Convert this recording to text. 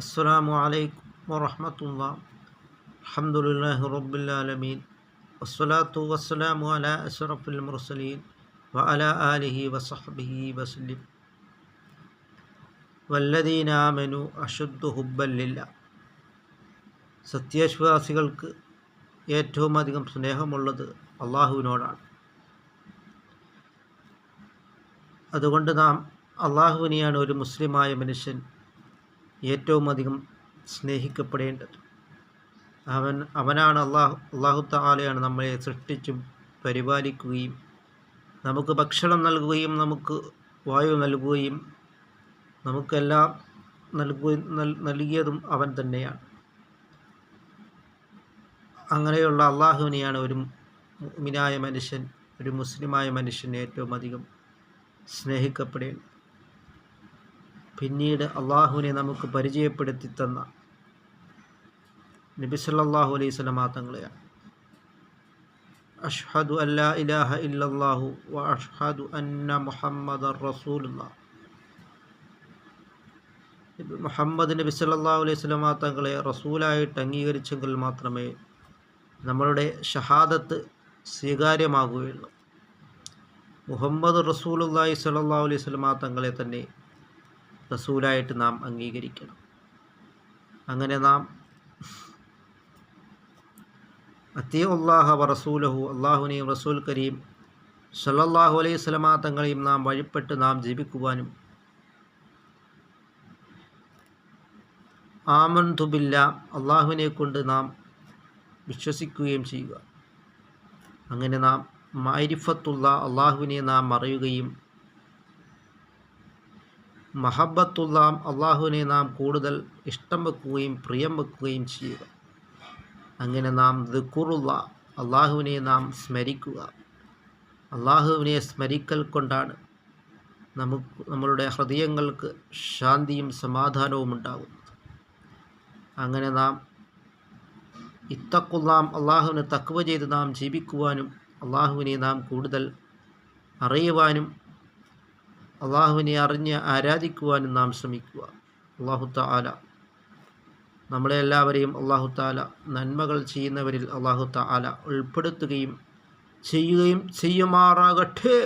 അസ്സലാമു അലൈക്കും വറഹ്മത്തുള്ളാഹി. അൽഹംദുലില്ലാഹി റബ്ബിൽ ആലമീൻ. വസ്സലാത്തു വസ്സലാമു അലാ അശ്റഫിൽ മുർസലീൻ വഅലാ ആലിഹി വസഹ്ബിഹി വസല്ലം. വല്ലദീന ആമനു അശദ്ദു ഹുബ്ബൻ ലില്ലാഹ്. സത്യവിശ്വാസികൾക്ക് ഏറ്റവും അധികം സ്നേഹമുള്ളത് അള്ളാഹുവിനോടാണ്. അതുകൊണ്ട് നാം അള്ളാഹുവിനെയാണ് ഒരു മുസ്ലിമായ മനുഷ്യൻ ഏറ്റവും അധികം സ്നേഹിക്കപ്പെടേണ്ടത്. അവനാണ് അള്ളാഹു തആലയാണ് നമ്മളെ സൃഷ്ടിച്ചും പരിപാലിക്കുകയും നമുക്ക് ഭക്ഷണം നൽകുകയും നമുക്ക് വായു നൽകുകയും നമുക്കെല്ലാം നൽകിയതും അവൻ തന്നെയാണ്. അങ്ങനെയുള്ള അള്ളാഹുവിനെയാണ് ഒരു മുഅ്മിനായ മനുഷ്യൻ, ഒരു മുസ്ലിമായ മനുഷ്യൻ ഏറ്റവും അധികം സ്നേഹിക്കപ്പെടേണ്ടത്. പിന്നീട് അള്ളാഹുവിനെ നമുക്ക് പരിചയപ്പെടുത്തി തന്ന നബി സല്ലല്ലാഹു അലൈഹി വസല്ലം തങ്ങളെയാണ്. അഷ്ഹദു അല്ലാ ഇലാഹ ഇല്ലല്ലാഹു വ അഷ്ഹദു അന്ന മുഹമ്മദർ റസൂലുള്ളാഹ്. മുഹമ്മദ് നബി സല്ലല്ലാഹു അലൈഹി വസല്ലം തങ്ങളെ റസൂലായിട്ട് അംഗീകരിച്ചെങ്കിൽ മാത്രമേ നമ്മളുടെ ഷഹാദത്ത് സ്വീകാര്യമാകുകയുള്ളൂ. മുഹമ്മദ് റസൂലുള്ളാഹി സ്വല്ലല്ലാഹു അലൈഹി വസല്ലം തങ്ങളെ തന്നെ റസൂലായിട്ട് നാം അംഗീകരിക്കണം. അങ്ങനെ നാം അത്തിയുല്ലാഹ വ റസൂലഹു, അള്ളാഹുവിനെയും റസൂൽ കരീം സല്ലല്ലാഹു അലൈഹി വസല്ലം തങ്ങളെയും നാം വഴിപ്പെട്ട് നാം ജീവിക്കുവാനും ആമൻതു ബില്ലാ, അള്ളാഹുവിനെ കൊണ്ട് നാം വിശ്വസിക്കുകയും ചെയ്യുക. അങ്ങനെ നാം മഅരിഫത്തുള്ള, അള്ളാഹുവിനെ നാം അറിയുകയും മഹബ്ബത്തുള്ള, അള്ളാഹുവിനെ നാം കൂടുതൽ ഇഷ്ടം വെക്കുകയും പ്രിയം വെക്കുകയും ചെയ്യുക. അങ്ങനെ നാം ദിക്റുള്ള, അള്ളാഹുവിനെ നാം സ്മരിക്കുക. അള്ളാഹുവിനെ സ്മരിക്കൽ കൊണ്ടാണ് നമ്മളുടെ ഹൃദയങ്ങൾക്ക് ശാന്തിയും സമാധാനവും ഉണ്ടാകുന്നത്. അങ്ങനെ നാം ഇത്തഖുല്ലാം, അള്ളാഹുവിനെ തഖ്വ ചെയ്ത് നാം ജീവിക്കുവാനും അള്ളാഹുവിനെ നാം കൂടുതൽ അറിയുവാനും അള്ളാഹുവിനെ അറിഞ്ഞ് ആരാധിക്കുവാനും നാം ശ്രമിക്കുക. അല്ലാഹു തആല നമ്മളെ എല്ലാവരെയും അല്ലാഹു തആല നന്മകൾ ചെയ്യുന്നവരിൽ അല്ലാഹു തആല ഉൾപ്പെടുത്തുകയും ചെയ്യുമാറാകട്ടെ.